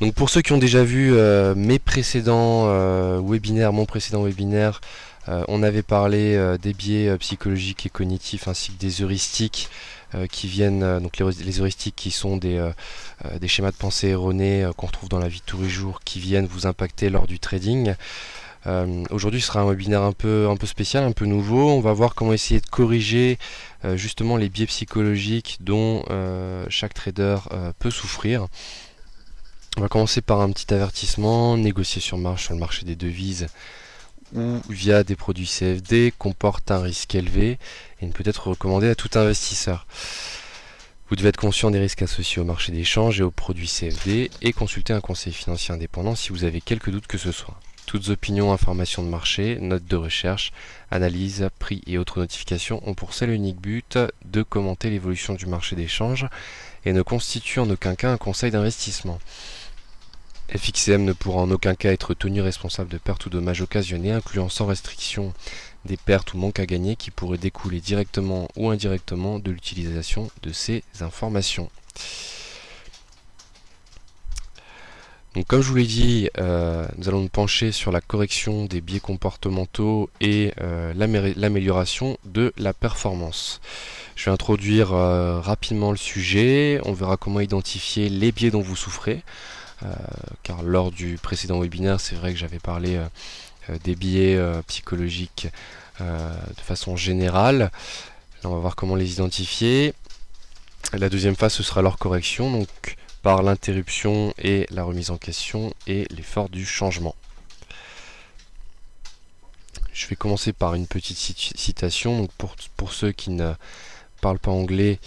Donc pour ceux qui ont déjà vu mes précédents webinaires, mon précédent webinaire, on avait parlé des biais psychologiques et cognitifs ainsi que des heuristiques qui viennent, donc les heuristiques qui sont des schémas de pensée erronés qu'on retrouve dans la vie de tous les jours, qui viennent vous impacter lors du trading. Aujourd'hui ce sera un webinaire un peu spécial, un peu nouveau. On va voir comment essayer de corriger justement les biais psychologiques dont chaque trader peut souffrir. On va commencer par un petit avertissement. Négocier sur marge sur le marché des devises ou via des produits CFD comporte un risque élevé et ne peut être recommandé à tout investisseur. Vous devez être conscient des risques associés au marché des changes et aux produits CFD et consulter un conseiller financier indépendant si vous avez quelques doutes que ce soit. Toutes opinions, informations de marché, notes de recherche, analyses, prix et autres notifications ont pour seul et unique but de commenter l'évolution du marché des changes et ne constituent en aucun cas un conseil d'investissement. FXCM ne pourra en aucun cas être tenu responsable de pertes ou dommages occasionnés, incluant sans restriction des pertes ou manques à gagner qui pourraient découler directement ou indirectement de l'utilisation de ces informations. Donc comme je vous l'ai dit, nous allons nous pencher sur la correction des biais comportementaux et l'amélioration de la performance. Je vais introduire rapidement le sujet, on verra comment identifier les biais dont vous souffrez. Car lors du précédent webinaire, c'est vrai que j'avais parlé des biais psychologiques de façon générale. Là, on va voir comment les identifier. La deuxième phase, ce sera leur correction, donc par l'interruption et la remise en question et l'effort du changement. Je vais commencer par une petite citation. Donc pour ceux qui ne parlent pas anglais,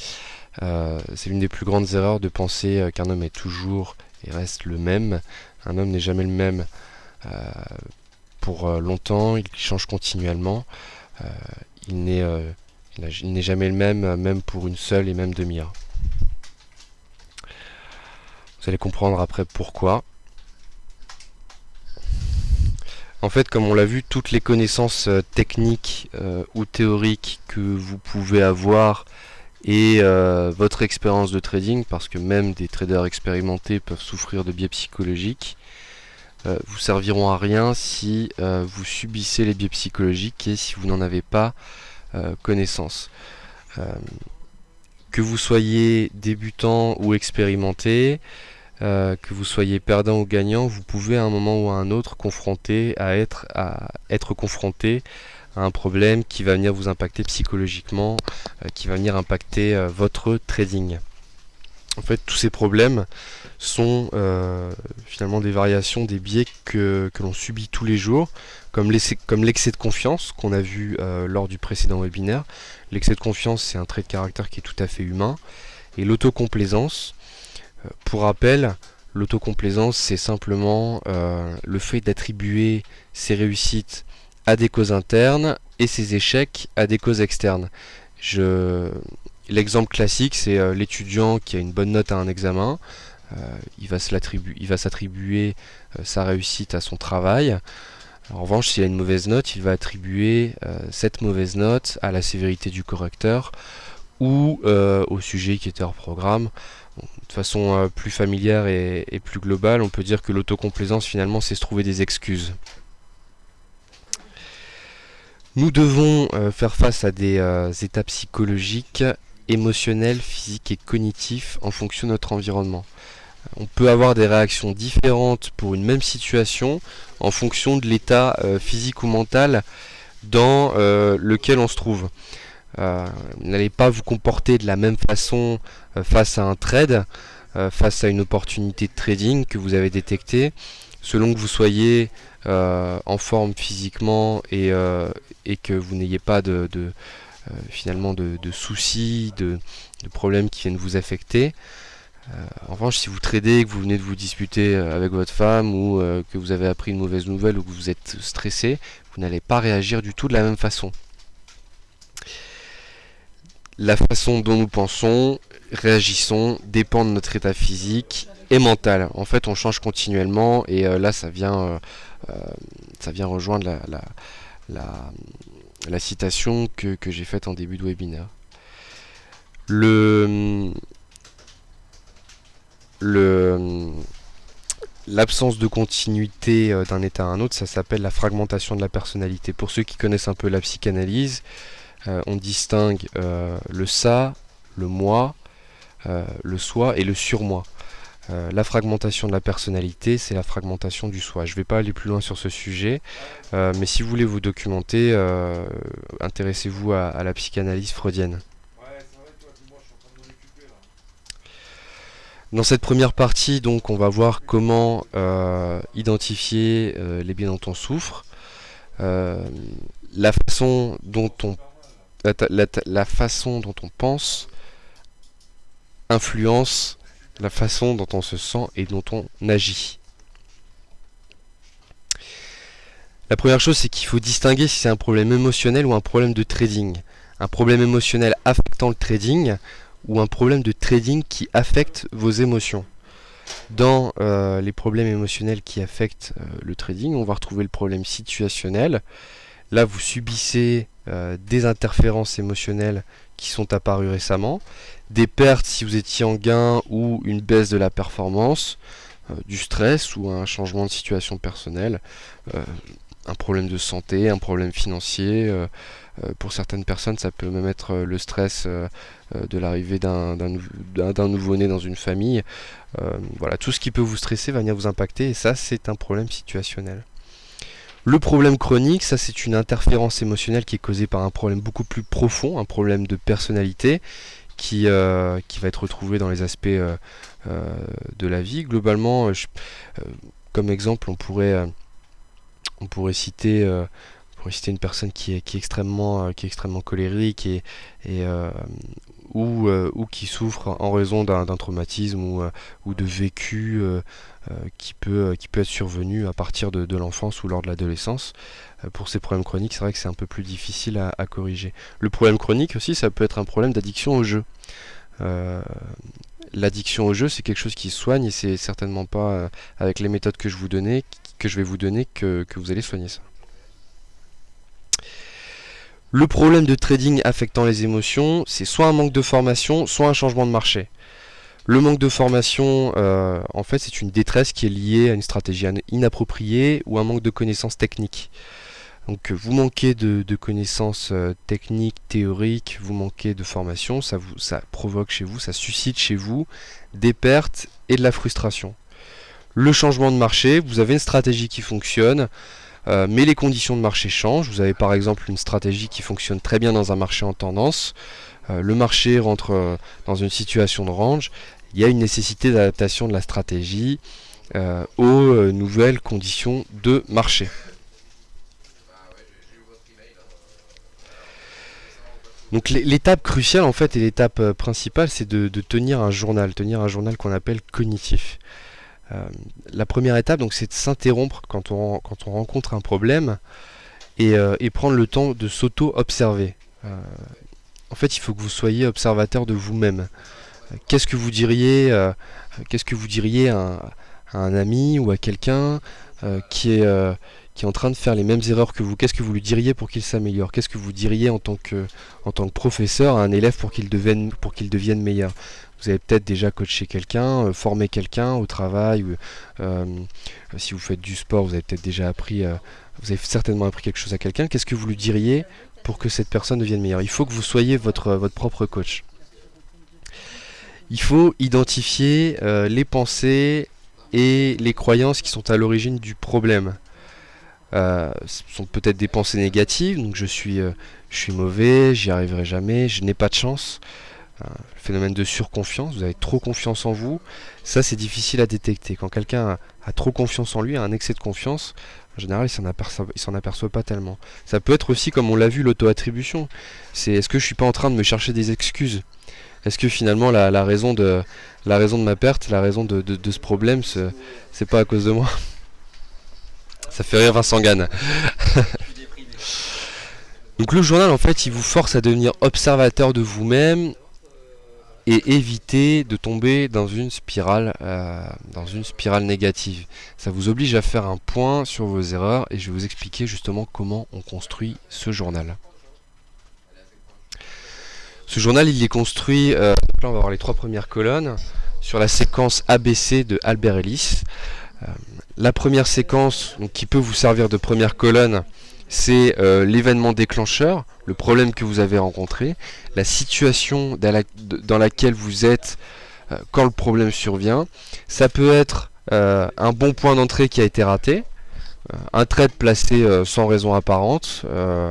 c'est l'une des plus grandes erreurs de penser qu'un homme est toujours et reste le même. Un homme n'est jamais le même pour longtemps, il change continuellement. Il n'est jamais le même, même pour une seule et même demi-heure. Vous allez comprendre après pourquoi. En fait, comme on l'a vu, toutes les connaissances techniques ou théoriques que vous pouvez avoir et votre expérience de trading, parce que même des traders expérimentés peuvent souffrir de biais psychologiques, vous serviront à rien si vous subissez les biais psychologiques et si vous n'en avez pas connaissance. Que vous soyez débutant ou expérimenté, que vous soyez perdant ou gagnant, vous pouvez à un moment ou à un autre être confronté à un problème qui va venir vous impacter psychologiquement, qui va venir impacter votre trading. En fait, tous ces problèmes sont finalement des variations des biais que l'on subit tous les jours, comme l'excès de confiance qu'on a vu lors du précédent webinaire. L'excès de confiance, c'est un trait de caractère qui est tout à fait humain. Et l'autocomplaisance, pour rappel, l'autocomplaisance, c'est simplement le fait d'attribuer ses réussites à des causes internes et ses échecs à des causes externes. L'exemple classique, c'est l'étudiant qui a une bonne note à un examen. Il va s'attribuer sa réussite à son travail. En revanche, s'il a une mauvaise note, il va attribuer cette mauvaise note à la sévérité du correcteur ou au sujet qui était hors programme. Bon, de façon plus familière et plus globale, on peut dire que l'autocomplaisance, finalement, c'est se trouver des excuses. Nous devons faire face à des états psychologiques, émotionnels, physiques et cognitifs en fonction de notre environnement. On peut avoir des réactions différentes pour une même situation en fonction de l'état physique ou mental dans lequel on se trouve. Vous n'allez pas vous comporter de la même façon face à un trade, face à une opportunité de trading que vous avez détectée, selon que vous soyez en forme physiquement et que vous n'ayez pas finalement de soucis, de problèmes qui viennent vous affecter. En revanche, si vous tradez et que vous venez de vous disputer avec votre femme ou que vous avez appris une mauvaise nouvelle ou que vous êtes stressé, vous n'allez pas réagir du tout de la même façon. La façon dont nous pensons, réagissons, dépend de notre état physique et mental. En fait, on change continuellement et là, ça vient rejoindre la citation que j'ai faite en début de webinaire. l'absence de continuité d'un état à un autre, ça s'appelle la fragmentation de la personnalité. Pour ceux qui connaissent un peu la psychanalyse, on distingue le ça, le moi, le soi et le surmoi. La fragmentation de la personnalité, c'est la fragmentation du soi. Je ne vais pas aller plus loin sur ce sujet, mais si vous voulez vous documenter, intéressez-vous à la psychanalyse freudienne. Dans cette première partie, donc, on va voir comment identifier les biais dont on souffre, la façon dont on, la façon dont on pense influence la façon dont on se sent et dont on agit. La première chose, c'est qu'il faut distinguer si c'est un problème émotionnel ou un problème de trading. Un problème émotionnel affectant le trading ou un problème de trading qui affecte vos émotions. Dans les problèmes émotionnels qui affectent le trading, on va retrouver le problème situationnel. Là, vous subissez des interférences émotionnelles qui sont apparues récemment, des pertes si vous étiez en gain ou une baisse de la performance, du stress ou un changement de situation personnelle, un problème de santé, un problème financier. Pour certaines personnes, ça peut même être le stress de l'arrivée d'un nouveau-né dans une famille. Voilà, tout ce qui peut vous stresser va venir vous impacter, et ça, c'est un problème situationnel. Le problème chronique, ça c'est une interférence émotionnelle qui est causée par un problème beaucoup plus profond, un problème de personnalité qui va être retrouvé dans les aspects de la vie. Globalement, comme exemple, on pourrait citer une personne qui est extrêmement colérique ou qui souffre en raison d'un traumatisme ou de vécu qui peut être survenu à partir de l'enfance ou lors de l'adolescence. Pour ces problèmes chroniques, c'est vrai que c'est un peu plus difficile à corriger. Le problème chronique aussi, ça peut être un problème d'addiction au jeu. L'addiction au jeu, c'est quelque chose qui se soigne, et c'est certainement pas avec les méthodes que je vais vous donner que vous allez soigner ça. Le problème de trading affectant les émotions, c'est soit un manque de formation, soit un changement de marché. Le manque de formation, en fait, c'est une détresse qui est liée à une stratégie inappropriée ou un manque de connaissances techniques. Donc vous manquez de connaissances techniques, théoriques, vous manquez de formation, ça provoque chez vous, ça suscite chez vous des pertes et de la frustration. Le changement de marché, vous avez une stratégie qui fonctionne, mais les conditions de marché changent. Vous avez par exemple une stratégie qui fonctionne très bien dans un marché en tendance, le marché rentre dans une situation de range, il y a une nécessité d'adaptation de la stratégie aux nouvelles conditions de marché. Donc l'étape cruciale en fait et l'étape principale, c'est de tenir un journal qu'on appelle cognitif. La première étape, donc, c'est de s'interrompre quand on rencontre un problème et prendre le temps de s'auto-observer. En fait, il faut que vous soyez observateur de vous-même. Qu'est-ce que vous diriez à un ami ou à quelqu'un qui est en train de faire les mêmes erreurs que vous? Qu'est-ce que vous lui diriez pour qu'il s'améliore? Qu'est-ce que vous diriez en tant que professeur à un élève pour qu'il devienne meilleur? Vous avez peut-être déjà coaché quelqu'un, formé quelqu'un au travail, si vous faites du sport, vous avez peut-être déjà vous avez certainement appris quelque chose à quelqu'un. Qu'est-ce que vous lui diriez pour que cette personne devienne meilleure? Il faut que vous soyez votre propre coach. Il faut identifier les pensées et les croyances qui sont à l'origine du problème. Ce sont peut-être des pensées négatives, donc je suis mauvais, j'y arriverai jamais, je n'ai pas de chance. Le phénomène de surconfiance, vous avez trop confiance en vous, ça c'est difficile à détecter. Quand quelqu'un a trop confiance en lui, a un excès de confiance, en général il s'en aperçoit pas tellement. Ça peut être aussi, comme on l'a vu, l'auto-attribution. C'est est-ce que je suis pas en train de me chercher des excuses? Est-ce que finalement la raison de ma perte, la raison de ce problème, c'est pas à cause de moi? Ça fait rire Vincent Gann. Donc le journal en fait il vous force à devenir observateur de vous-même et éviter de tomber dans une spirale négative. Ça vous oblige à faire un point sur vos erreurs et je vais vous expliquer justement comment on construit ce journal. Ce journal il est construit, là on va voir les trois premières colonnes, sur la séquence ABC de Albert Ellis. La première séquence, donc, qui peut vous servir de première colonne, c'est l'événement déclencheur, le problème que vous avez rencontré, la situation dans laquelle vous êtes quand le problème survient. Ça peut être un bon point d'entrée qui a été raté, un trade placé sans raison apparente,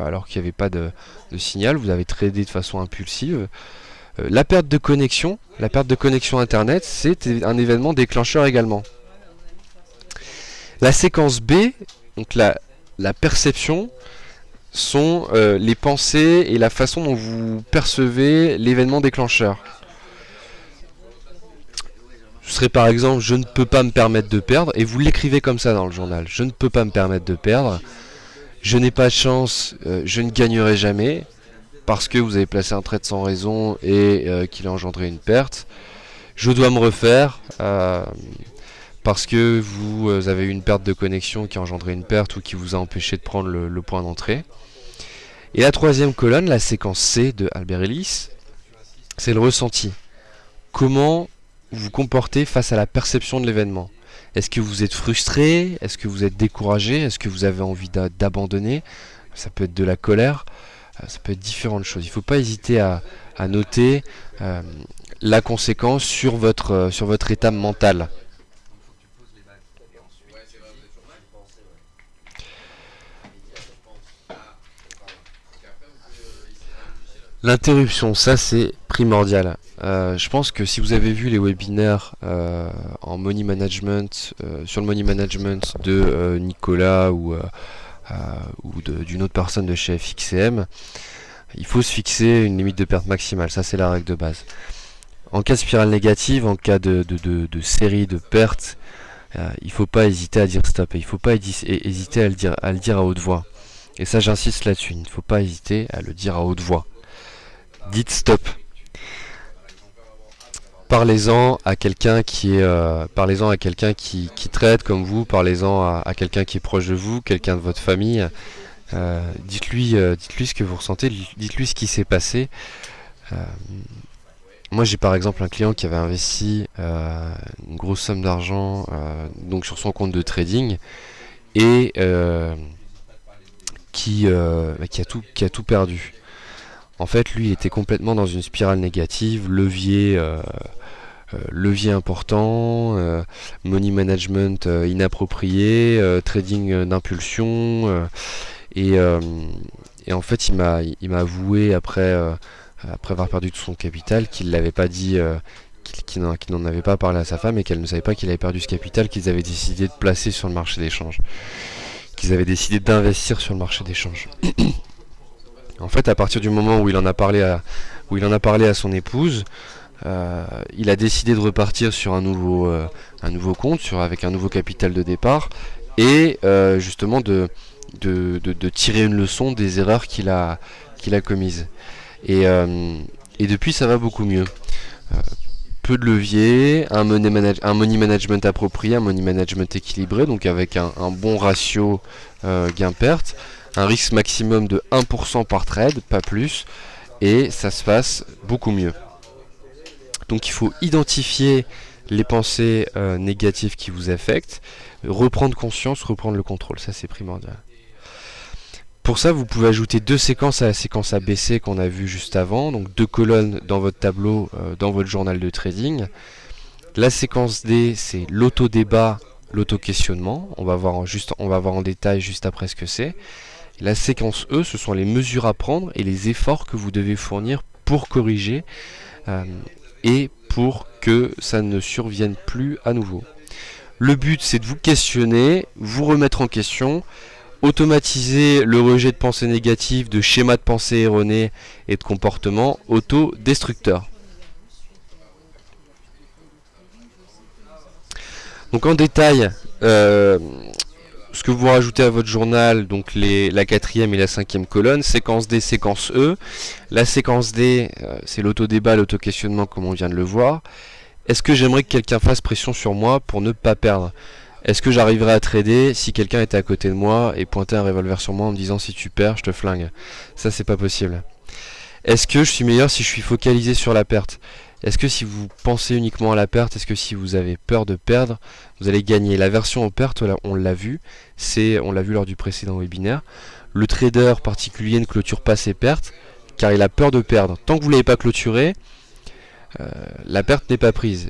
alors qu'il n'y avait pas de signal, vous avez tradé de façon impulsive. La perte de connexion internet, c'est un événement déclencheur également. La séquence B, donc la perception, sont les pensées et la façon dont vous percevez l'événement déclencheur. Ce serait par exemple, je ne peux pas me permettre de perdre, et vous l'écrivez comme ça dans le journal. Je ne peux pas me permettre de perdre, je n'ai pas de chance, je ne gagnerai jamais, parce que vous avez placé un trade sans raison et qu'il a engendré une perte. Je dois me refaire, parce que vous avez eu une perte de connexion qui a engendré une perte ou qui vous a empêché de prendre le point d'entrée. Et la troisième colonne, la séquence C de Albert Ellis, c'est le ressenti. Comment vous comportez face à la perception de l'événement. Est-ce que vous êtes frustré? Est-ce que vous êtes découragé? Est-ce que vous avez envie d'abandonner? Ça peut être de la colère, ça peut être différentes choses. Il ne faut pas hésiter à noter la conséquence sur votre état mental. L'interruption, ça c'est primordial. Je pense que si vous avez vu les webinaires en money management, sur le money management de Nicolas ou d'une autre personne de chez FXCM, il faut se fixer une limite de perte maximale. Ça c'est la règle de base. En cas de spirale négative, en cas de série de pertes, il ne faut pas hésiter à dire stop. Et il ne faut pas hésiter à le dire à haute voix. Et ça j'insiste là-dessus. Il ne faut pas hésiter à le dire à haute voix. Dites stop. Parlez-en à quelqu'un qui traite comme vous, parlez-en à quelqu'un qui est proche de vous, quelqu'un de votre famille. Dites-lui ce que vous ressentez, dites-lui ce qui s'est passé. Moi j'ai par exemple un client qui avait investi une grosse somme d'argent donc sur son compte de trading et qui a tout perdu. En fait, lui, il était complètement dans une spirale négative, levier important, money management inapproprié, trading d'impulsion, et en fait, il m'a avoué après avoir perdu tout son capital qu'il l'avait pas dit, qu'il n'en avait pas parlé à sa femme et qu'elle ne savait pas qu'il avait perdu ce capital qu'ils avaient décidé de placer sur le marché d'échange, qu'ils avaient décidé d'investir sur le marché d'échange. En fait, à partir du moment où il en a parlé à son épouse, il a décidé de repartir sur un nouveau compte, avec un nouveau capital de départ, et justement de tirer une leçon des erreurs qu'il a commises. Et depuis, ça va beaucoup mieux. Peu de leviers, un money management approprié, un money management équilibré, donc avec un bon ratio gain-perte, un risque maximum de 1% par trade, pas plus, et ça se passe beaucoup mieux. Donc il faut identifier les pensées négatives qui vous affectent, reprendre conscience, reprendre le contrôle, ça c'est primordial. Pour ça, vous pouvez ajouter deux séquences à la séquence ABC qu'on a vue juste avant, donc deux colonnes dans votre tableau, dans votre journal de trading. La séquence D, c'est l'auto-débat, l'auto-questionnement, on va voir en détail juste après ce que c'est. La séquence E, ce sont les mesures à prendre et les efforts que vous devez fournir pour corriger et pour que ça ne survienne plus à nouveau. Le but, c'est de vous questionner, vous remettre en question, automatiser le rejet de pensées négatives, de schémas de pensée erronés et de comportements autodestructeurs. Donc en détail, ce que vous rajoutez à votre journal, donc la quatrième et la cinquième colonne, séquence D, séquence E. La séquence D, c'est l'autodébat, l'auto-questionnement comme on vient de le voir. Est-ce que j'aimerais que quelqu'un fasse pression sur moi pour ne pas perdre? Est-ce que j'arriverais à trader si quelqu'un était à côté de moi et pointait un revolver sur moi en me disant si tu perds, je te flingue? Ça, c'est pas possible. Est-ce que je suis meilleur si je suis focalisé sur la perte? Est-ce que si vous pensez uniquement à la perte, est-ce que si vous avez peur de perdre, vous allez gagner? La version en perte, on l'a vu, on l'a vu lors du précédent webinaire. Le trader particulier ne clôture pas ses pertes car il a peur de perdre. Tant que vous ne l'avez pas clôturé, la perte n'est pas prise.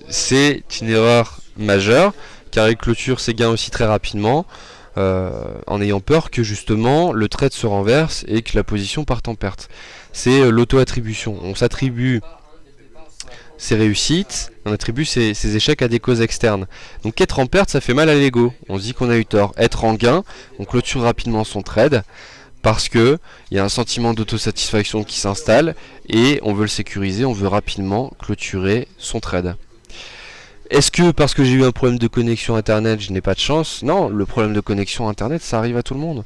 C'est une erreur majeure car il clôture ses gains aussi très rapidement en ayant peur que justement le trade se renverse et que la position parte en perte. C'est l'auto-attribution. On s'attribue ses réussites, on attribue ses échecs à des causes externes. Donc être en perte, ça fait mal à l'ego. On se dit qu'on a eu tort. Être en gain, on clôture rapidement son trade parce que il y a un sentiment d'autosatisfaction qui s'installe et on veut le sécuriser, on veut rapidement clôturer son trade. Est-ce que parce que j'ai eu un problème de connexion internet, je n'ai pas de chance? Non, le problème de connexion internet, ça arrive à tout le monde.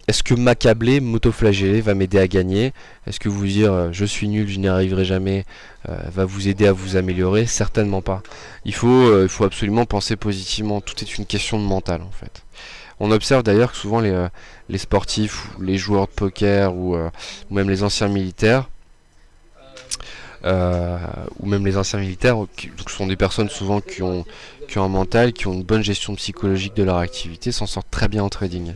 Est-ce que m'accabler, m'autoflageller va m'aider à gagner? Est-ce que vous dire je suis nul, je n'y arriverai jamais va vous aider à vous améliorer? Certainement pas. Il faut absolument penser positivement. Tout est une question de mental en fait. On observe d'ailleurs que souvent les sportifs, ou les joueurs de poker ou même les anciens militaires, donc ce sont des personnes souvent qui ont un mental, qui ont une bonne gestion psychologique de leur activité, s'en sortent très bien en trading.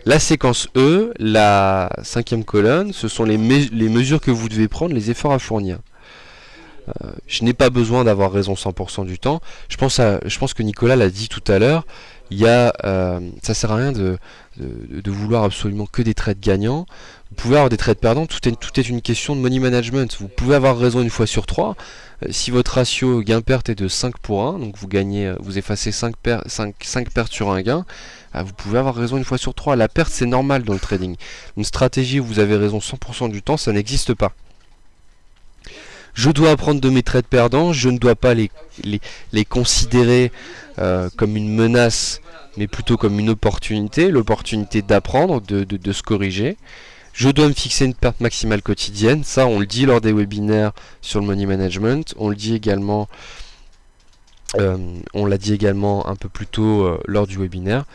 La séquence E, la 5e colonne, ce sont les mesures que vous devez prendre, les efforts à fournir. Je n'ai pas besoin d'avoir raison 100% du temps. Je pense que Nicolas l'a dit tout à l'heure. Ça sert à rien de vouloir absolument que des trades gagnants. Vous pouvez avoir des trades perdants. Tout est une question de money management. Vous pouvez avoir raison une fois sur 3. Si votre ratio gain-perte est de 5 pour 1, donc vous effacez 5 pertes sur un gain, vous pouvez avoir raison une fois sur 3. La perte, c'est normal dans le trading. Une stratégie où vous avez raison 100% du temps, ça n'existe pas. Je dois apprendre de mes trades perdants, je ne dois pas les considérer comme une menace, mais plutôt comme une opportunité, l'opportunité d'apprendre, de se corriger. Je dois me fixer une perte maximale quotidienne, ça on le dit lors des webinaires sur le money management, on l'a dit également un peu plus tôt lors du webinaire.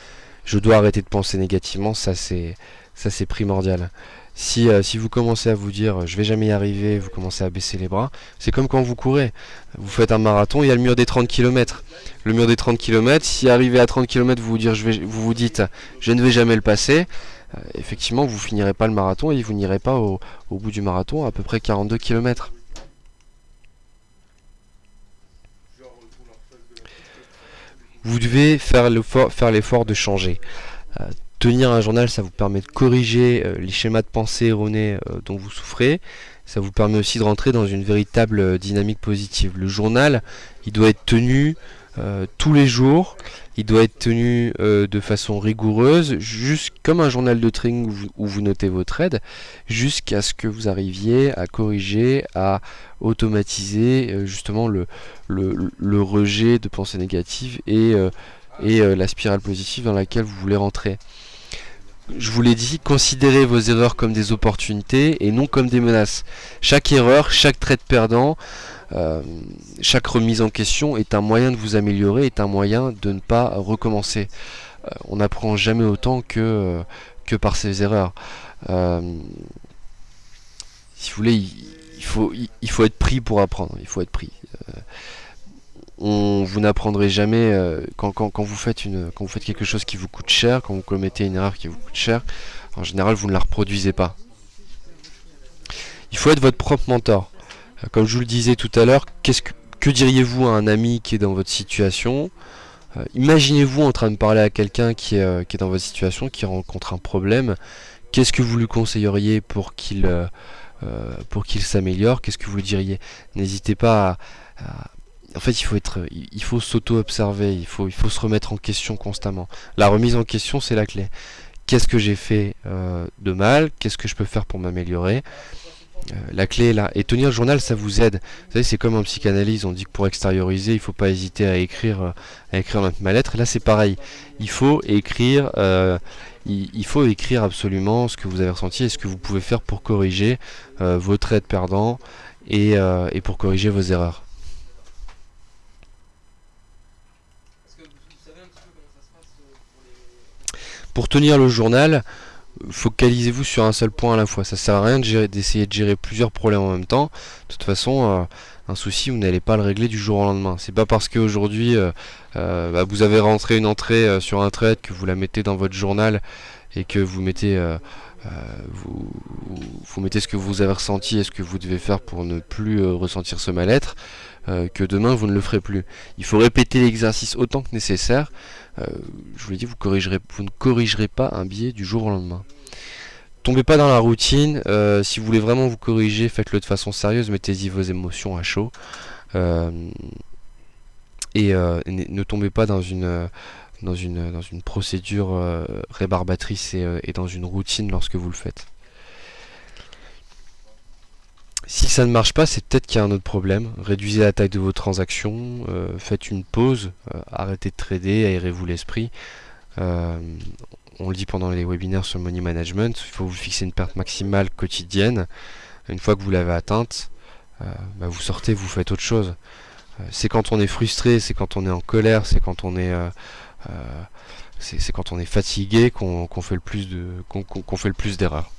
Je dois arrêter de penser négativement, ça c'est primordial. Si vous commencez à vous dire je vais jamais y arriver, vous commencez à baisser les bras, c'est comme quand vous courez. Vous faites un marathon, il y a le mur des 30 km. Le mur des 30 km, si arrivé à 30 km vous vous dites je ne vais jamais le passer, effectivement vous finirez pas le marathon et vous n'irez pas au bout du marathon à peu près 42 km. Vous devez faire l'effort de changer. Tenir un journal, ça vous permet de corriger les schémas de pensée erronés dont vous souffrez. Ça vous permet aussi de rentrer dans une véritable dynamique positive. Le journal, il doit être tenu tous les jours. Il doit être tenu de façon rigoureuse, juste comme un journal de trading où vous notez vos trades, jusqu'à ce que vous arriviez à corriger, à automatiser justement le rejet de pensées négatives et la spirale positive dans laquelle vous voulez rentrer. Je vous l'ai dit, considérez vos erreurs comme des opportunités et non comme des menaces. Chaque erreur, chaque trade perdant, chaque remise en question est un moyen de vous améliorer, est un moyen de ne pas recommencer. On n'apprend jamais autant que par ses erreurs. Si vous voulez, il faut être pris pour apprendre. Il faut être pris. Vous n'apprendrez jamais quand vous faites quelque chose qui vous coûte cher, quand vous commettez une erreur qui vous coûte cher, en général vous ne la reproduisez pas. Il faut être votre propre mentor. Comme je vous le disais tout à l'heure, que diriez-vous à un ami qui est dans votre situation? Imaginez-vous en train de parler à quelqu'un qui est dans votre situation, qui rencontre un problème. Qu'est-ce que vous lui conseilleriez pour qu'il s'améliore? Qu'est-ce que vous lui diriez? N'hésitez pas en fait, il faut s'auto-observer, il faut se remettre en question constamment. La remise en question, c'est la clé. Qu'est-ce que j'ai fait de mal? Qu'est-ce que je peux faire pour m'améliorer? La clé est là. Et tenir le journal, ça vous aide. Vous savez, c'est comme en psychanalyse, on dit que pour extérioriser, il ne faut pas hésiter à écrire notre mal-être. Et là, c'est pareil. Il faut écrire absolument ce que vous avez ressenti et ce que vous pouvez faire pour corriger vos traits perdants et pour corriger vos erreurs. Pour tenir le journal, focalisez-vous sur un seul point à la fois. Ça sert à rien d'essayer de gérer plusieurs problèmes en même temps. De toute façon, un souci, vous n'allez pas le régler du jour au lendemain. C'est pas parce qu'aujourd'hui vous avez rentré une entrée sur un trade, que vous la mettez dans votre journal et que vous mettez vous mettez ce que vous avez ressenti et ce que vous devez faire pour ne plus ressentir ce mal-être, que demain vous ne le ferez plus. Il faut répéter l'exercice autant que nécessaire. Je vous l'ai dit, vous ne corrigerez pas un biais du jour au lendemain. Tombez pas dans la routine. Si vous voulez vraiment vous corriger, faites-le de façon sérieuse, mettez-y vos émotions à chaud. Et ne tombez pas dans une procédure rébarbatrice et dans une routine lorsque vous le faites. Si ça ne marche pas, c'est peut-être qu'il y a un autre problème. Réduisez la taille de vos transactions, faites une pause, arrêtez de trader, aérez-vous l'esprit. On le dit pendant les webinaires sur le money management, il faut vous fixer une perte maximale quotidienne. Une fois que vous l'avez atteinte, vous sortez, vous faites autre chose. C'est quand on est frustré, c'est quand on est en colère, c'est quand on est c'est quand on est fatigué qu'on fait le plus d'erreurs.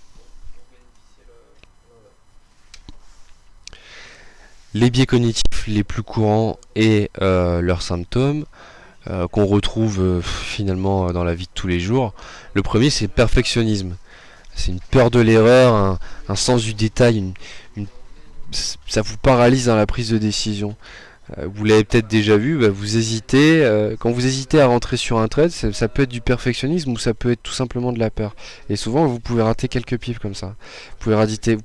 Les biais cognitifs les plus courants et leurs symptômes qu'on retrouve finalement dans la vie de tous les jours. Le premier, c'est le perfectionnisme. C'est une peur de l'erreur, un sens du détail, ça vous paralyse dans la prise de décision. Vous l'avez peut-être déjà vu, vous hésitez, quand vous hésitez à rentrer sur un trade, ça peut être du perfectionnisme ou ça peut être tout simplement de la peur. Et souvent vous pouvez rater quelques pifs comme ça. Vous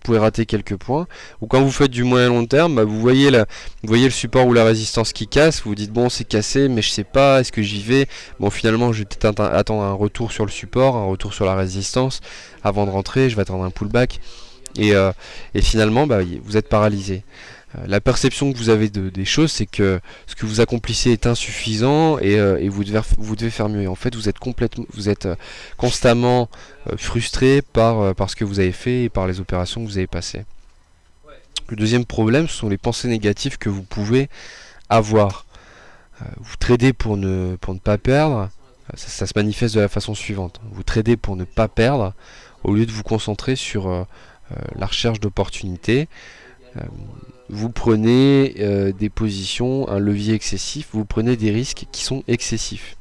pouvez rater quelques points. Ou quand vous faites du moyen long terme, vous voyez le support ou la résistance qui casse, vous vous dites bon c'est cassé mais je sais pas, est-ce que j'y vais? Bon finalement je vais peut-être attendre un retour sur le support, un retour sur la résistance avant de rentrer, je vais attendre un pullback. Et finalement vous êtes paralysé. La perception que vous avez des choses, c'est que ce que vous accomplissez est insuffisant et vous devez faire mieux. Et en fait, vous êtes constamment frustré par ce que vous avez fait et par les opérations que vous avez passées. Le deuxième problème, ce sont les pensées négatives que vous pouvez avoir. Vous tradez pour ne pas perdre. Ça se manifeste de la façon suivante. Vous tradez pour ne pas perdre au lieu de vous concentrer sur la recherche d'opportunités. Vous prenez des positions, un levier excessif, vous prenez des risques qui sont excessifs.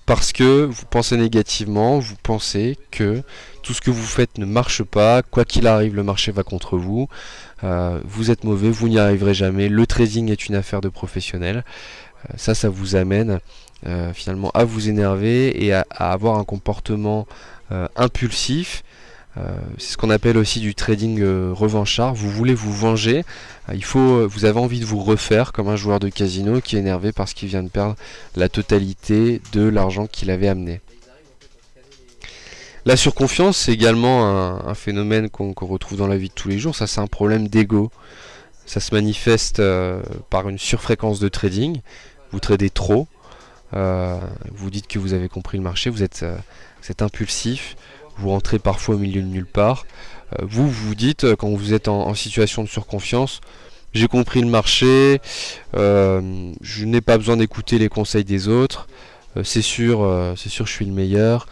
Parce que vous pensez négativement, vous pensez que tout ce que vous faites ne marche pas, quoi qu'il arrive, le marché va contre vous, vous êtes mauvais, vous n'y arriverez jamais, le trading est une affaire de professionnels. Ça vous amène finalement à vous énerver et à avoir un comportement impulsif. C'est ce qu'on appelle aussi du trading revanchard. Vous voulez vous venger, vous avez envie de vous refaire comme un joueur de casino qui est énervé parce qu'il vient de perdre la totalité de l'argent qu'il avait amené. La surconfiance, c'est également un phénomène qu'on retrouve dans la vie de tous les jours. Ça, c'est un problème d'ego. Ça se manifeste par une surfréquence de trading. Vous tradez trop. Vous dites que vous avez compris le marché. Vous êtes impulsif. Vous rentrez parfois au milieu de nulle part. Vous dites, quand vous êtes en situation de surconfiance, j'ai compris le marché, je n'ai pas besoin d'écouter les conseils des autres, c'est sûr, je suis le meilleur.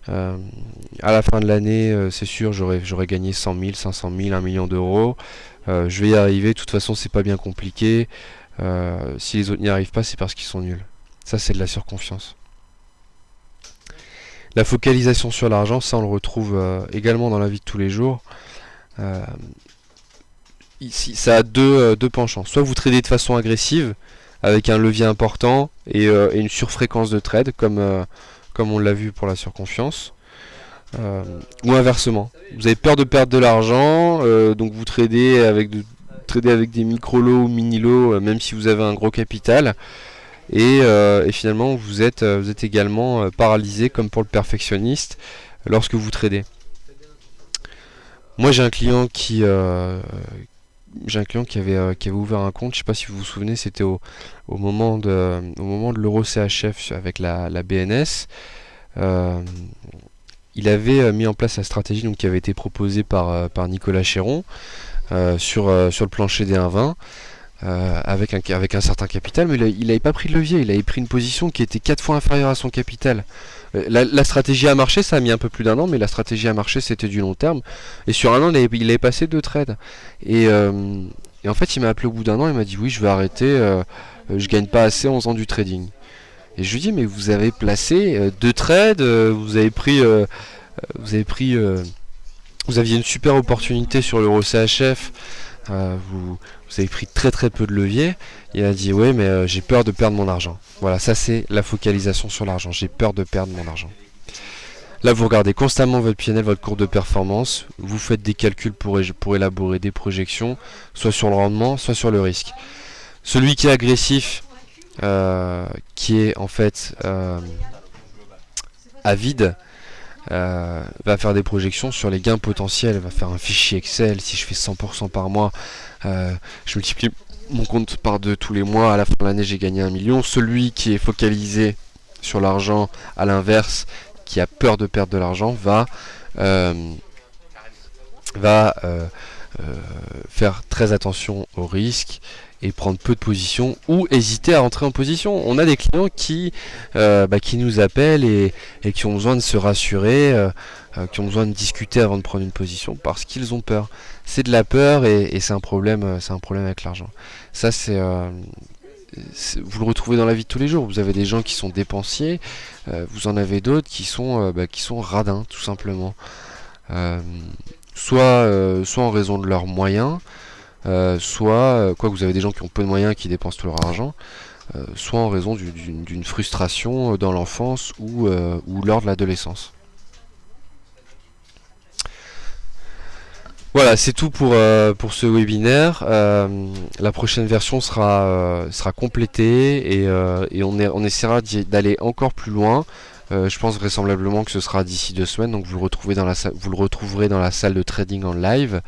À la fin de l'année, c'est sûr, j'aurais gagné 100 000, 500 000, 1 million d'euros. Je vais y arriver, de toute façon, c'est pas bien compliqué. Si les autres n'y arrivent pas, c'est parce qu'ils sont nuls. Ça, c'est de la surconfiance. La focalisation sur l'argent, ça on le retrouve également dans la vie de tous les jours. Ici, ça a deux penchants. Soit vous tradez de façon agressive, avec un levier important et une surfréquence de trade, comme on l'a vu pour la surconfiance. Ou inversement. Vous avez peur de perdre de l'argent, donc vous tradez avec des micro-lots ou mini-lots, même si vous avez un gros capital. Et finalement vous êtes également paralysé comme pour le perfectionniste lorsque vous tradez. Moi j'ai un client qui avait ouvert un compte, je sais pas si vous vous souvenez, c'était au moment de l'euro CHF avec la BNS. Il avait mis en place la stratégie donc, qui avait été proposée par Nicolas Chéron sur le plancher des 1,20. avec un certain capital, mais il n'avait pas pris de levier, il avait pris une position qui était 4 fois inférieure à son capital. La stratégie a marché, ça a mis un peu plus d'un an, mais la stratégie a marché, c'était du long terme. Et sur un an, il avait passé 2 trades. Et en fait, il m'a appelé au bout d'un an, il m'a dit oui, je vais arrêter, je gagne pas assez en faisant du trading. Et je lui dis mais vous avez placé 2 trades, vous aviez une super opportunité sur l'euro CHF, vous avez pris très très peu de levier. Il a dit ouais mais j'ai peur de perdre mon argent. Voilà, ça c'est la focalisation sur l'argent, j'ai peur de perdre mon argent. Là vous regardez constamment votre PNL, votre courbe de performance, vous faites des calculs pour élaborer des projections, soit sur le rendement, soit sur le risque. Celui qui est agressif, qui est en fait avide, va faire des projections sur les gains potentiels, va faire un fichier Excel. Si je fais 100% par mois, je multiplie mon compte par 2 tous les mois, à la fin de l'année j'ai gagné 1 million. Celui qui est focalisé sur l'argent, à l'inverse, qui a peur de perdre de l'argent, va faire très attention au risque et prendre peu de positions ou hésiter à rentrer en position. On a des clients qui nous appellent et qui ont besoin de se rassurer, qui ont besoin de discuter avant de prendre une position parce qu'ils ont peur. C'est de la peur et c'est un problème avec l'argent. Ça vous le retrouvez dans la vie de tous les jours. Vous avez des gens qui sont dépensiers, vous en avez d'autres qui sont radins tout simplement. Soit en raison de leurs moyens, soit vous avez des gens qui ont peu de moyens qui dépensent tout leur argent, soit en raison d'une frustration dans l'enfance ou lors de l'adolescence. Voilà, c'est tout pour ce webinaire. La prochaine version sera complétée et on essaiera d'aller encore plus loin. Je pense vraisemblablement que ce sera d'ici 2 semaines, donc vous le retrouverez dans la salle de trading en live.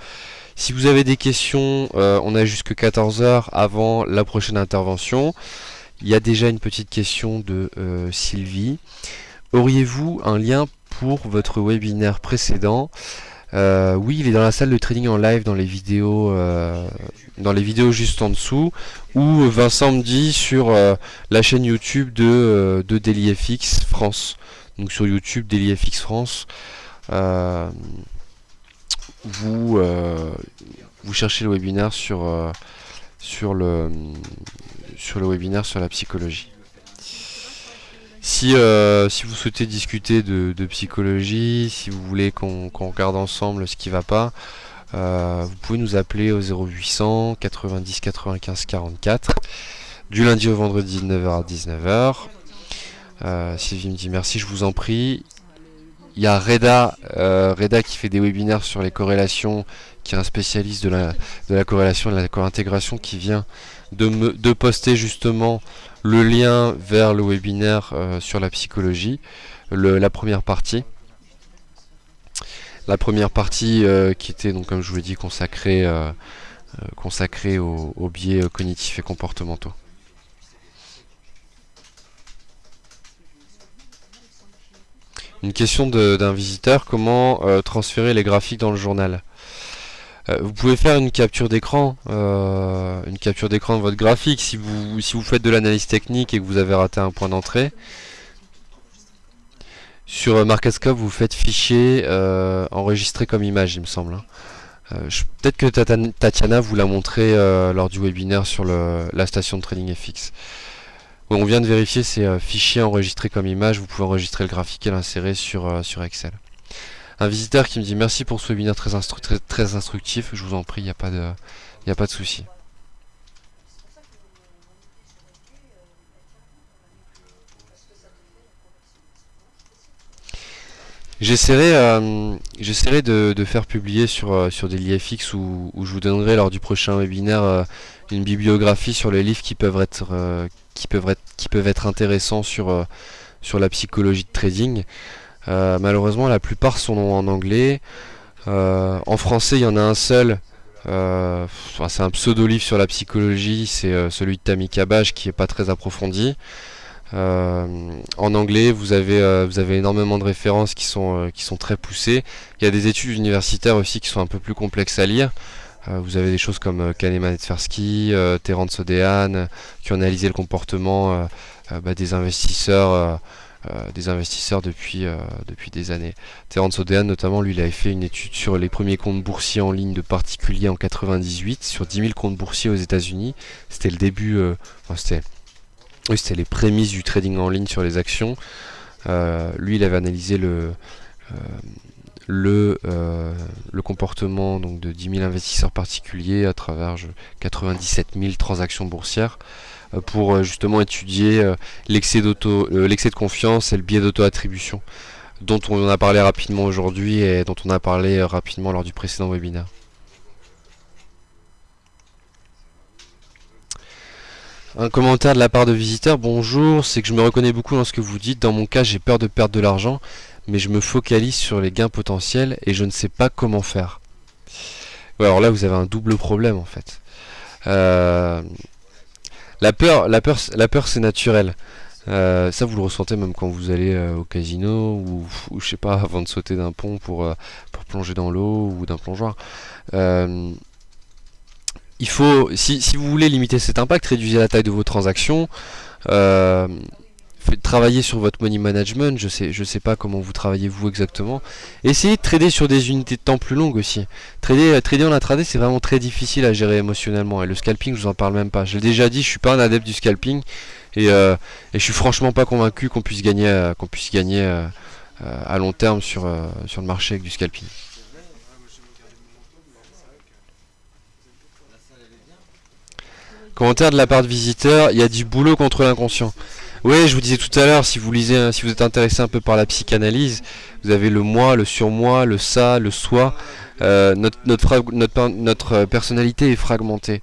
Si vous avez des questions, on a jusque 14h avant la prochaine intervention. Il y a déjà une petite question de Sylvie. Auriez-vous un lien pour votre webinaire précédent ? Oui, il est dans la salle de trading en live, dans les vidéos juste en dessous, ou Vincent me dit sur la chaîne YouTube de DailyFX France. Donc sur YouTube DailyFX France, vous cherchez le webinaire sur le webinaire sur la psychologie. Si vous souhaitez discuter de psychologie, si vous voulez qu'on regarde ensemble ce qui va pas, vous pouvez nous appeler au 0800 90 95 44 du lundi au vendredi de 9h à 19h. Sylvie me dit merci, je vous en prie. Il y a Reda qui fait des webinaires sur les corrélations, qui est un spécialiste de la corrélation et de la co-intégration, qui vient de poster justement le lien vers le webinaire sur la psychologie, la première partie. La première partie qui était, donc, comme je vous l'ai dit, consacrée aux biais cognitifs et comportementaux. Une question d'un visiteur: comment transférer les graphiques dans le journal? Vous pouvez faire une capture d'écran de votre graphique si vous faites de l'analyse technique et que vous avez raté un point d'entrée. Sur MarketScope, vous faites fichier enregistré comme image, il me semble. Peut-être que Tatiana vous l'a montré lors du webinaire sur la station de trading FX. On vient de vérifier, c'est fichier enregistré comme image. Vous pouvez enregistrer le graphique et l'insérer sur Excel. Un visiteur qui me dit merci pour ce webinaire très instructif. Je vous en prie, il n'y a pas de souci. J'essaierai de faire publier sur DailyFX où je vous donnerai lors du prochain webinaire une bibliographie sur les livres qui peuvent être intéressants sur la psychologie de trading. Malheureusement, la plupart sont en anglais. En français, il y en a un seul. C'est un pseudo-livre sur la psychologie, c'est celui de Tammy Cabage, qui est pas très approfondi. En anglais, vous avez énormément de références qui sont très poussées. Il y a des études universitaires aussi qui sont un peu plus complexes à lire. Vous avez des choses comme Kahneman et Tversky, Terence Odean, qui ont analysé le comportement des investisseurs depuis des années. Terence Odean notamment, lui, il avait fait une étude sur les premiers comptes boursiers en ligne de particuliers en 98, sur 10 000 comptes boursiers aux États-Unis. C'était le début, c'était les prémices du trading en ligne sur les actions. Lui, il avait analysé le comportement donc, de 10 000 investisseurs particuliers à travers 97 000 transactions boursières pour justement étudier l'excès de confiance et le biais d'auto-attribution dont on a parlé rapidement aujourd'hui et dont on a parlé rapidement lors du précédent webinaire. Un commentaire de la part de visiteurs: bonjour, c'est que je me reconnais beaucoup dans ce que vous dites. Dans mon cas, j'ai peur de perdre de l'argent, mais je me focalise sur les gains potentiels et je ne sais pas comment faire. Ouais, alors là, vous avez un double problème en fait. La peur, c'est naturel. Ça, vous le ressentez même quand vous allez au casino ou je sais pas, avant de sauter d'un pont pour plonger dans l'eau ou d'un plongeoir. Il faut, si vous voulez limiter cet impact, réduisez la taille de vos transactions. Travaillez sur votre money management. Je sais pas comment vous travaillez vous exactement. Essayez de trader sur des unités de temps plus longues aussi. Trader en intraday, c'est vraiment très difficile à gérer émotionnellement. Et le scalping, je vous en parle même pas. Je l'ai déjà dit, je suis pas un adepte du scalping et je suis franchement pas convaincu qu'on puisse gagner à long terme sur le marché avec du scalping. Commentaire de la part de visiteurs: il y a du boulot contre l'inconscient. Oui, je vous disais tout à l'heure, si vous lisez, si vous êtes intéressé un peu par la psychanalyse, vous avez le moi, le surmoi, le ça, le soi. Notre personnalité est fragmentée.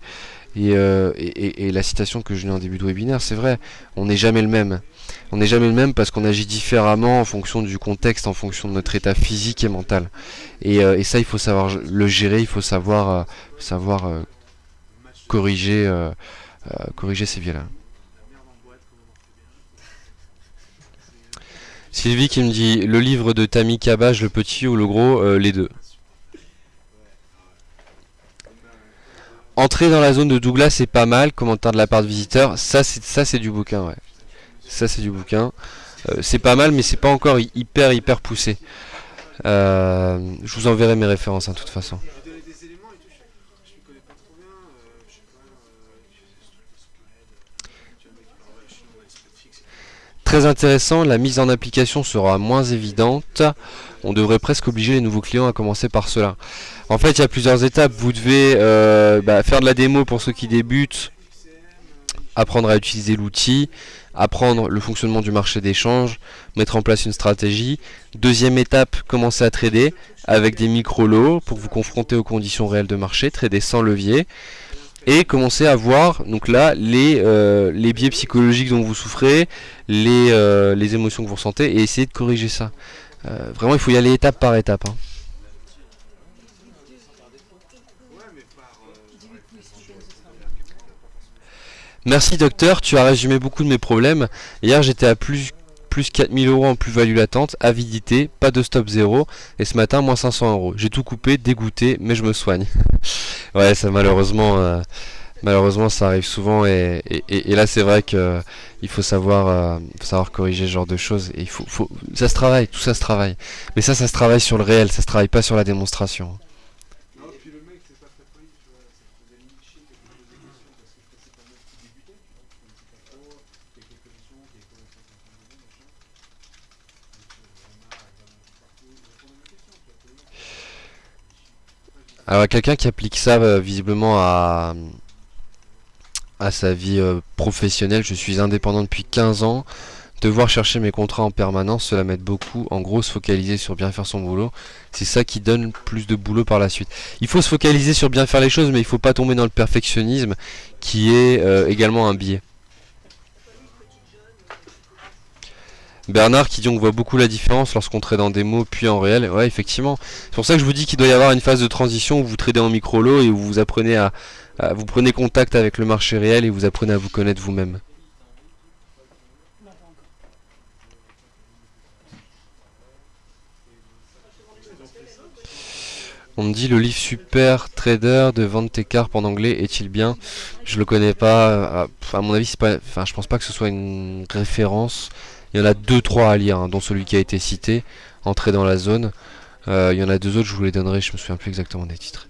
Et la citation que je lis en début de webinaire, c'est vrai, on n'est jamais le même. On n'est jamais le même parce qu'on agit différemment en fonction du contexte, en fonction de notre état physique et mental. Et ça, il faut savoir le gérer, il faut savoir corriger ces biais-là. Sylvie qui me dit: le livre de Tammy Cabage, le petit ou le gros, les deux. Entrer dans la zone de Douglas, c'est pas mal. Commentaire de la part de visiteurs: ça c'est du bouquin, ouais. Ça c'est du bouquin. C'est pas mal, mais c'est pas encore hyper poussé. Je vous enverrai mes références, de toute façon. Très intéressant, la mise en application sera moins évidente. On devrait presque obliger les nouveaux clients à commencer par cela. En fait, il y a plusieurs étapes. Vous devez faire de la démo pour ceux qui débutent, apprendre à utiliser l'outil, apprendre le fonctionnement du marché d'échange, mettre en place une stratégie. Deuxième étape, commencer à trader avec des micro-lots pour vous confronter aux conditions réelles de marché, trader sans levier. Et commencer à voir donc là les biais psychologiques dont vous souffrez, les émotions que vous ressentez, et essayer de corriger ça. Vraiment, il faut y aller étape par étape. Hein. Merci docteur, tu as résumé beaucoup de mes problèmes. Hier j'étais à plus 4000 € en plus-value latente, avidité, pas de stop zéro, et ce matin moins 500 €. J'ai tout coupé, dégoûté, mais je me soigne. Ouais, ça malheureusement ça arrive souvent, et là c'est vrai que il faut savoir corriger ce genre de choses, et ça se travaille, tout ça se travaille. Mais ça se travaille sur le réel, ça se travaille pas sur la démonstration. Alors quelqu'un qui applique ça visiblement à sa vie professionnelle: je suis indépendant depuis 15 ans, devoir chercher mes contrats en permanence, cela m'aide beaucoup. En gros, se focaliser sur bien faire son boulot, c'est ça qui donne plus de boulot par la suite. Il faut se focaliser sur bien faire les choses, mais il ne faut pas tomber dans le perfectionnisme qui est également un biais. Bernard qui dit: on voit beaucoup la différence lorsqu'on trade en démo puis en réel. Ouais, effectivement. C'est pour ça que je vous dis qu'il doit y avoir une phase de transition où vous tradez en micro-lot et où vous apprenez vous prenez contact avec le marché réel et vous apprenez à vous connaître vous-même. On me dit le livre Super Trader de Van Tekar en anglais est-il bien? Je le connais pas. À mon avis, c'est pas. Enfin, je pense pas que ce soit une référence. Il y en a deux, trois à lire, hein, dont celui qui a été cité, Entrer dans la zone. Il y en a deux autres, je vous les donnerai. Je me souviens plus exactement des titres.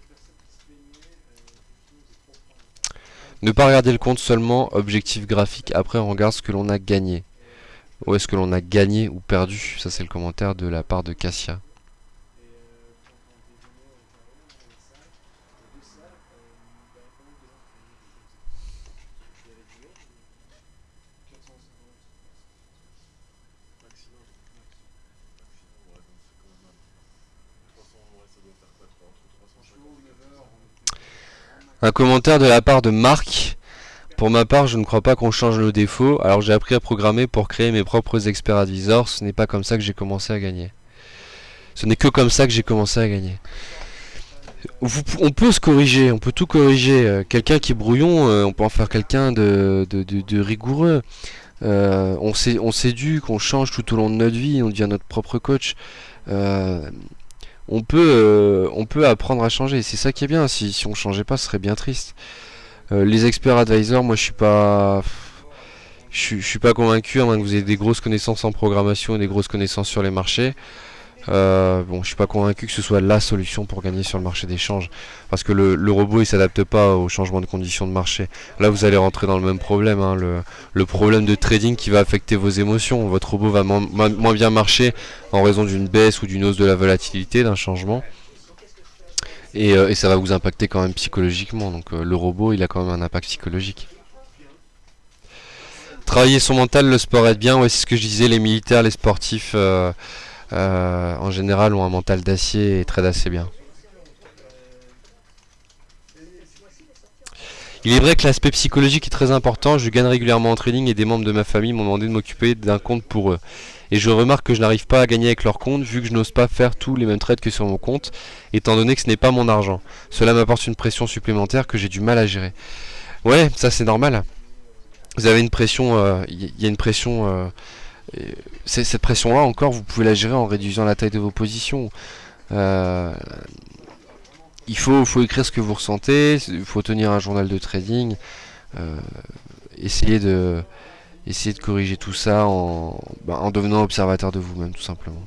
Ne pas regarder le compte seulement, objectif graphique. Après, on regarde ce que l'on a gagné. Ou est-ce que l'on a gagné ou perdu? Ça, c'est le commentaire de la part de Cassia. Un commentaire de la part de Marc. Pour ma part, je ne crois pas qu'on change nos défauts. Alors j'ai appris à programmer pour créer mes propres experts advisors. Ce n'est pas comme ça que j'ai commencé à gagner. Ce n'est que comme ça que j'ai commencé à gagner. On peut se corriger, on peut tout corriger. Quelqu'un qui est brouillon, on peut en faire quelqu'un de rigoureux. On s'éduque, on change tout au long de notre vie, on devient notre propre coach. On peut apprendre à changer. C'est ça qui est bien. Si on changeait pas, ce serait bien triste. Les experts advisors, moi je suis pas convaincu, à moins que vous ayez des grosses connaissances en programmation et des grosses connaissances sur les marchés. Bon, je suis pas convaincu que ce soit la solution pour gagner sur le marché des changes, parce que le robot il s'adapte pas au changement de conditions de marché. Là vous allez rentrer dans le même problème, hein, le problème de trading qui va affecter vos émotions. Votre robot va moins bien marcher en raison d'une baisse ou d'une hausse de la volatilité, d'un changement. Et ça va vous impacter quand même psychologiquement. Donc le robot il a quand même un impact psychologique. Travailler son mental, le sport aide bien. Ouais, c'est ce que je disais, les militaires, les sportifs en général ont un mental d'acier et trade assez bien. Il est vrai que l'aspect psychologique est très important. Je gagne régulièrement en trading et des membres de ma famille m'ont demandé de m'occuper d'un compte pour eux. Et je remarque que je n'arrive pas à gagner avec leur compte vu que je n'ose pas faire tous les mêmes trades que sur mon compte, étant donné que ce n'est pas mon argent. Cela m'apporte une pression supplémentaire que j'ai du mal à gérer. Ouais, ça c'est normal. Vous avez une pression, y a une pression. Cette pression-là encore, vous pouvez la gérer en réduisant la taille de vos positions. Euh, faut écrire ce que vous ressentez, il faut tenir un journal de trading, euh, essayer de corriger tout ça en devenant observateur de vous-même tout simplement.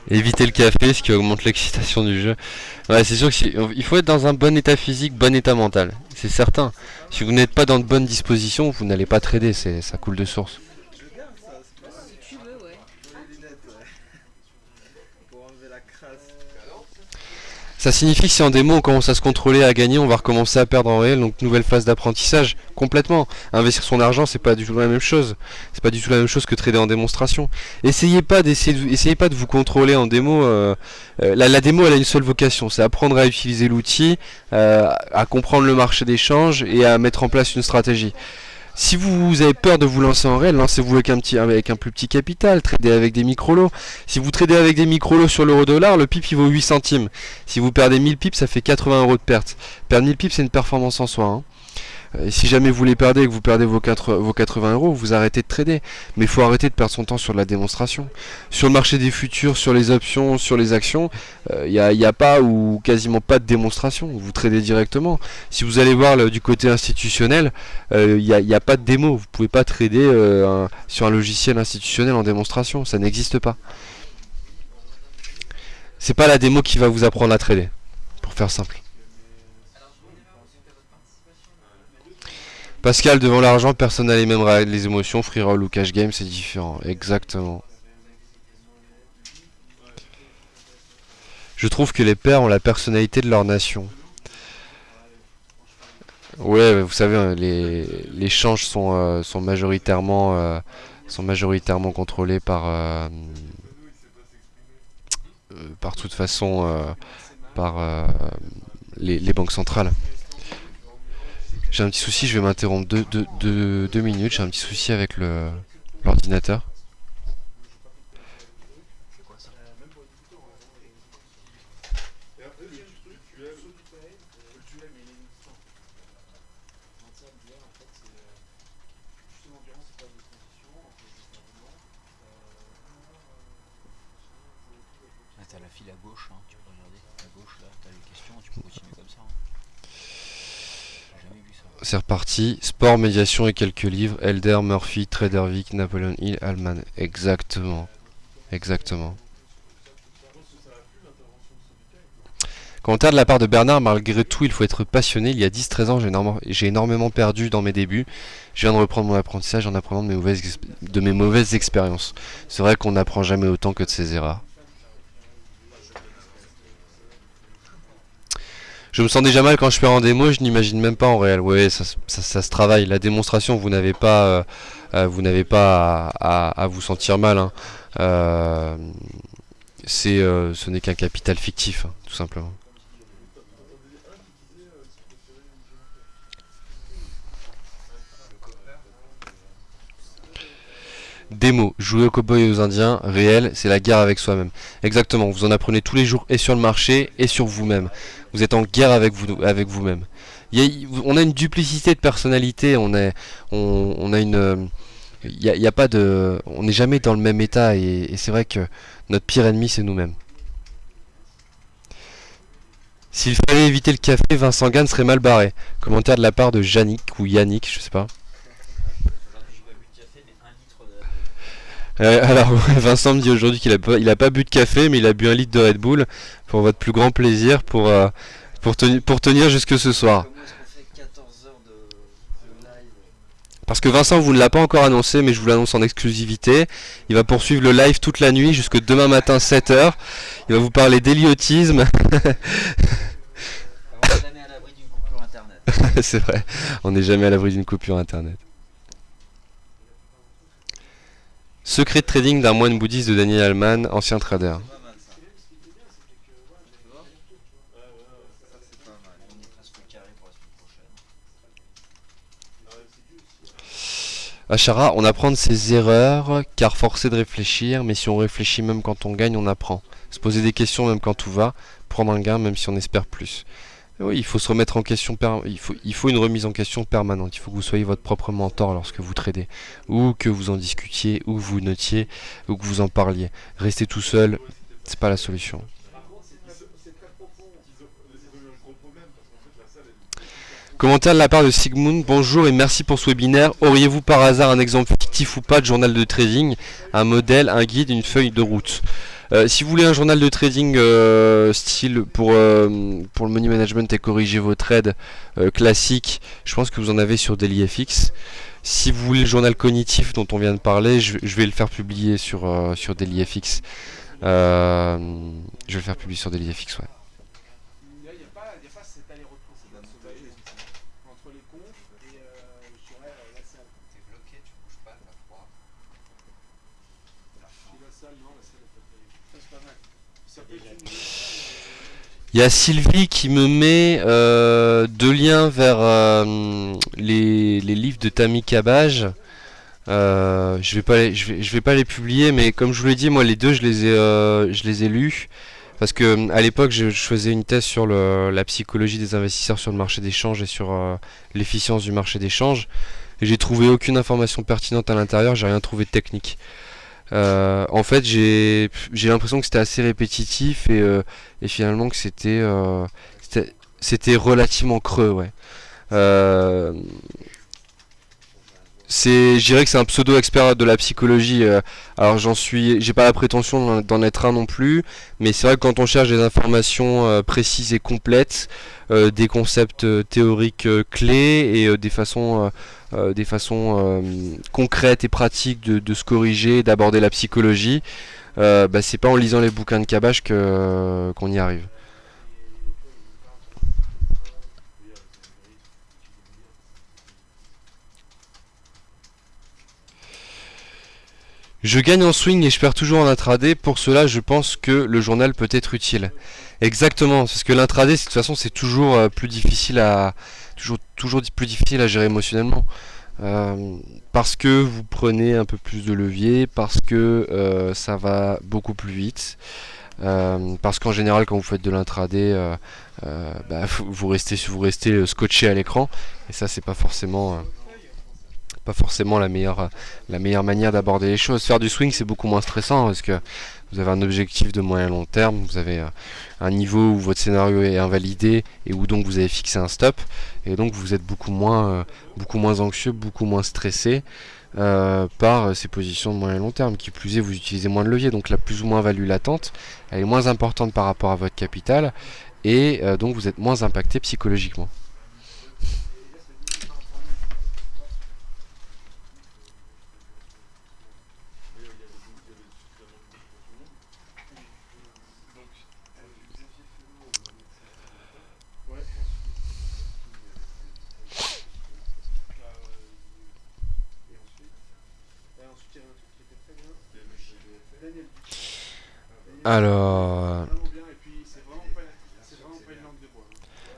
Éviter le café, ce qui augmente l'excitation du jeu. Ouais, c'est sûr il faut être dans un bon état physique, bon état mental. C'est certain. Si vous n'êtes pas dans de bonnes dispositions, vous n'allez pas trader, ça coule de source. Ça signifie que si en démo on commence à se contrôler, à gagner, on va recommencer à perdre en réel, donc nouvelle phase d'apprentissage, complètement. Investir son argent, c'est pas du tout la même chose. C'est pas du tout la même chose que trader en démonstration. Essayez pas de vous contrôler en démo. La démo, elle a une seule vocation, c'est apprendre à utiliser l'outil, à comprendre le marché d'échange et à mettre en place une stratégie. Si vous avez peur de vous lancer en réel, lancez-vous avec un plus petit capital, tradez avec des micro-lots. Si vous tradez avec des micro-lots sur l'euro-dollar, le pip il vaut 8 centimes. Si vous perdez 1000 pips, ça fait 80 € de perte. Perdre 1000 pips, c'est une performance en soi, hein. Si jamais vous les perdez et que vous perdez vos 80 €, vous arrêtez de trader. Mais il faut arrêter de perdre son temps sur de la démonstration. Sur le marché des futurs, sur les options, sur les actions, il n'y a pas ou quasiment pas de démonstration. Vous tradez directement. Si vous allez voir du côté institutionnel, il n'y a pas de démo. Vous ne pouvez pas trader sur un logiciel institutionnel en démonstration. Ça n'existe pas. C'est pas la démo qui va vous apprendre à trader. Pour faire simple. Pascal, devant l'argent, personne n'a les mêmes règles, les émotions, free roll ou cash game, c'est différent. Exactement. Je trouve que les pairs ont la personnalité de leur nation. Ouais, vous savez, hein, les changes sont majoritairement contrôlés par toute façon, par les banques centrales. J'ai un petit souci, je vais m'interrompre 2 minutes. J'ai un petit souci avec l'ordinateur. Ah, t'as la file à gauche, hein, tu peux regarder. À gauche, là, t'as les questions, tu peux continuer comme ça. Hein. J'ai jamais vu ça. C'est reparti. Sport, médiation et quelques livres. Elder, Murphy, Tredervik, Napoleon Hill, Allman. Exactement. Exactement. Commentaire de la part de Bernard, malgré tout, il faut être passionné. Il y a 10-13 ans, j'ai énormément perdu dans mes débuts. Je viens de reprendre mon apprentissage en apprenant de mes mauvaises expériences. C'est vrai qu'on n'apprend jamais autant que de ses erreurs. Je me sens déjà mal quand je perds en démo, je n'imagine même pas en réel. Ouais, ça se travaille. La démonstration, vous n'avez pas à vous sentir mal. Hein. Ce n'est qu'un capital fictif, hein, tout simplement. Démo, jouer aux cowboys et aux indiens, réel, c'est la guerre avec soi-même. Exactement, vous en apprenez tous les jours et sur le marché et sur vous-même. Vous êtes en guerre avec vous-même. On a une duplicité de personnalité, on a une... y a pas de... On n'est jamais dans le même état et c'est vrai que notre pire ennemi c'est nous-mêmes. S'il fallait éviter le café, Vincent Gann serait mal barré. Commentaire de la part de Yannick ou Yannick, je sais pas. Alors Vincent me dit aujourd'hui qu'il a pas bu de café mais il a bu 1 litre de Red Bull pour votre plus grand plaisir pour tenir jusque ce soir. Parce que Vincent vous ne l'a pas encore annoncé mais je vous l'annonce en exclusivité. Il va poursuivre le live toute la nuit jusque demain matin 7h. Il va vous parler d'héliotisme. C'est vrai, on n'est jamais à l'abri d'une coupure internet. Secret de trading d'un moine bouddhiste de Daniel Allman, ancien trader. Achara, on apprend de ses erreurs, car forcé de réfléchir, mais si on réfléchit même quand on gagne, on apprend. Se poser des questions même quand tout va, prendre un gain même si on espère plus. Oui, il faut se remettre en question, il faut une remise en question permanente. Il faut que vous soyez votre propre mentor lorsque vous tradez, ou que vous en discutiez, ou que vous notiez, ou que vous en parliez. Rester tout seul, c'est pas la solution. Commentaire de la part de Sigmund, bonjour et merci pour ce webinaire. Auriez-vous par hasard un exemple fictif ou pas de journal de trading, un modèle, un guide, une feuille de route? Si vous voulez un journal de trading style pour le money management et corriger vos trades classiques, je pense que vous en avez sur DailyFX. Si vous voulez le journal cognitif dont on vient de parler, je vais le faire publier sur DailyFX. Je vais le faire publier sur DailyFX, ouais. Il y a Sylvie qui me met 2 liens vers les livres de Tammy Cabage. Je vais pas les publier, mais comme je vous l'ai dit, moi les deux je les ai lus parce que à l'époque je faisais une thèse sur la psychologie des investisseurs sur le marché des changes et sur l'efficience du marché des changes. Et j'ai trouvé aucune information pertinente à l'intérieur, j'ai rien trouvé de technique. En fait, j'ai l'impression que c'était assez répétitif et finalement que c'était relativement creux, ouais. Je dirais que c'est un pseudo expert de la psychologie. Alors j'ai pas la prétention d'en être un non plus, mais c'est vrai que quand on cherche des informations précises et complètes, des concepts théoriques clés et des façons concrètes et pratiques de se corriger, d'aborder la psychologie, c'est pas en lisant les bouquins de Cabage qu'on y arrive. Je gagne en swing et je perds toujours en intraday. Pour cela, je pense que le journal peut être utile. Exactement, parce que l'intraday, de toute façon, c'est toujours plus difficile toujours plus difficile à gérer émotionnellement. Parce que vous prenez un peu plus de levier, parce que ça va beaucoup plus vite. Parce qu'en général, quand vous faites de l'intraday, vous restez scotché à l'écran, et ça, c'est pas forcément pas forcément la meilleure manière d'aborder les choses. Faire du swing, c'est beaucoup moins stressant parce que vous avez un objectif de moyen long terme, vous avez un niveau où votre scénario est invalidé et où donc vous avez fixé un stop, et donc vous êtes beaucoup moins anxieux, beaucoup moins stressé par ces positions de moyen long terme. Qui plus est, vous utilisez moins de levier, donc la plus ou moins value latente, elle est moins importante par rapport à votre capital, et donc vous êtes moins impacté psychologiquement. Alors,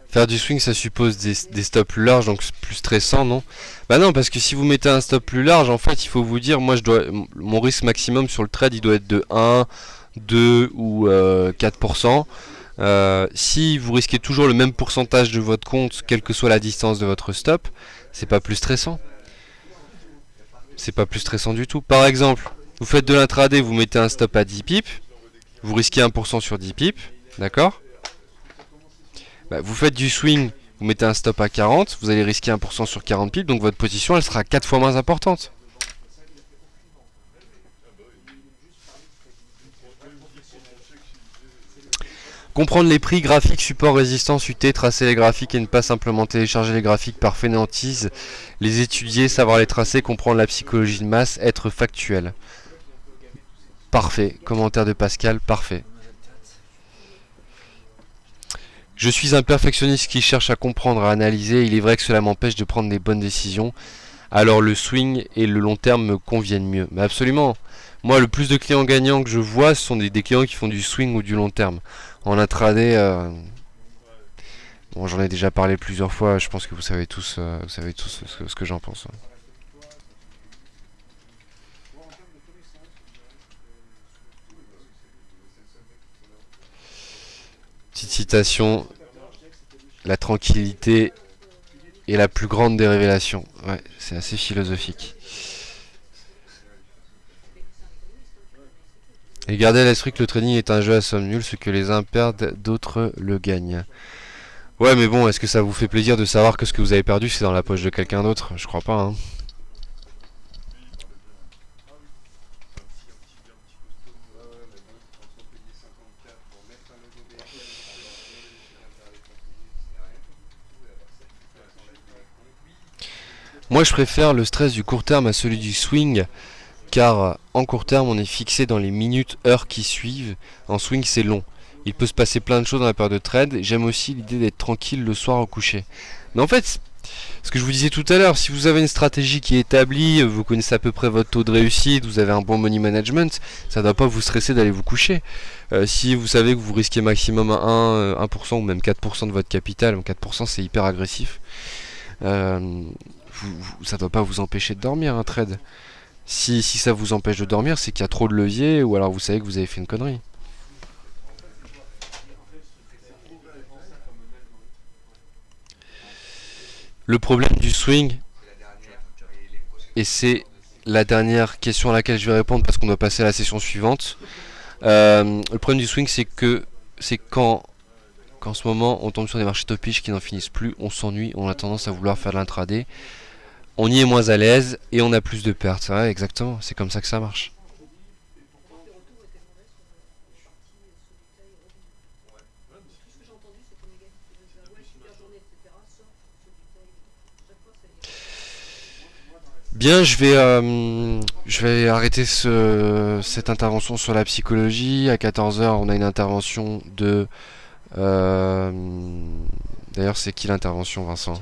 faire du swing, ça suppose des stops plus larges, donc plus stressant, non? Bah non, parce que si vous mettez un stop plus large, en fait, il faut vous dire, moi, mon risque maximum sur le trade, il doit être de 1, 2 ou 4%. Si vous risquez toujours le même pourcentage de votre compte, quelle que soit la distance de votre stop, c'est pas plus stressant. C'est pas plus stressant du tout. Par exemple, vous faites de l'intraday, vous mettez un stop à 10 pips, vous risquez 1% sur 10 pips, d'accord? Bah, vous faites du swing, vous mettez un stop à 40, vous allez risquer 1% sur 40 pips, donc votre position elle sera 4 fois moins importante. Comprendre les prix, graphiques, support, résistance, UT, tracer les graphiques et ne pas simplement télécharger les graphiques par fainéantise, les étudier, savoir les tracer, comprendre la psychologie de masse, être factuel. Parfait. Commentaire de Pascal, parfait. Je suis un perfectionniste qui cherche à comprendre, à analyser. Il est vrai que cela m'empêche de prendre des bonnes décisions. Alors le swing et le long terme me conviennent mieux. Mais absolument. Moi, le plus de clients gagnants que je vois, ce sont des clients qui font du swing ou du long terme. En intraday, bon, j'en ai déjà parlé plusieurs fois. Je pense que vous savez tous ce que j'en pense. Petite citation, la tranquillité est la plus grande des révélations. Ouais, c'est assez philosophique. Et gardez à l'esprit que le trading est un jeu à somme nulle, ce que les uns perdent, d'autres le gagnent. Ouais, mais bon, est-ce que ça vous fait plaisir de savoir que ce que vous avez perdu, c'est dans la poche de quelqu'un d'autre? Je crois pas, hein. Moi, je préfère le stress du court terme à celui du swing, car en court terme, on est fixé dans les minutes, heures qui suivent. En swing, c'est long. Il peut se passer plein de choses dans la période de trade. J'aime aussi l'idée d'être tranquille le soir au coucher. Mais en fait, ce que je vous disais tout à l'heure, si vous avez une stratégie qui est établie, vous connaissez à peu près votre taux de réussite, vous avez un bon money management, ça ne doit pas vous stresser d'aller vous coucher. Si vous savez que vous risquez maximum 1% ou même 4% de votre capital, 4% c'est hyper agressif, ça ne doit pas vous empêcher de dormir un trade. Si ça vous empêche de dormir, c'est qu'il y a trop de levier, ou alors vous savez que vous avez fait une connerie. Le problème du swing, et c'est la dernière question à laquelle je vais répondre parce qu'on doit passer à la session suivante. Le problème du swing, c'est qu'en ce moment on tombe sur des marchés topiques qui n'en finissent plus, on s'ennuie, on a tendance à vouloir faire de l'intraday, on y est moins à l'aise et on a plus de pertes. Ouais, exactement, c'est comme ça que ça marche. Bien, je vais arrêter cette intervention sur la psychologie. À 14 h, on a une intervention de... D'ailleurs, c'est qui l'intervention, Vincent?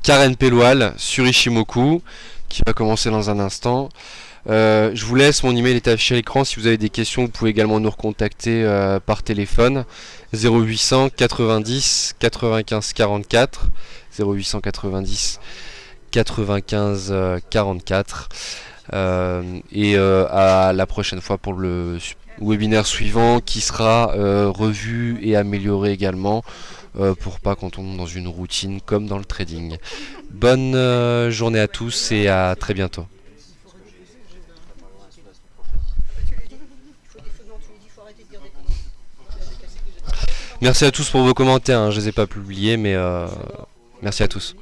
Karen Pelloual sur Ishimoku, qui va commencer dans un instant. Je vous laisse, mon email est affiché à l'écran. Si vous avez des questions, vous pouvez également nous recontacter par téléphone. 0800 90 95 44. 0800 90 95 44. Et à la prochaine fois pour le webinaire suivant qui sera revu et amélioré également pour pas qu'on tombe dans une routine comme dans le trading. Bonne journée à tous et à très bientôt. Merci à tous pour vos commentaires, hein, je les ai pas publiés mais merci à tous.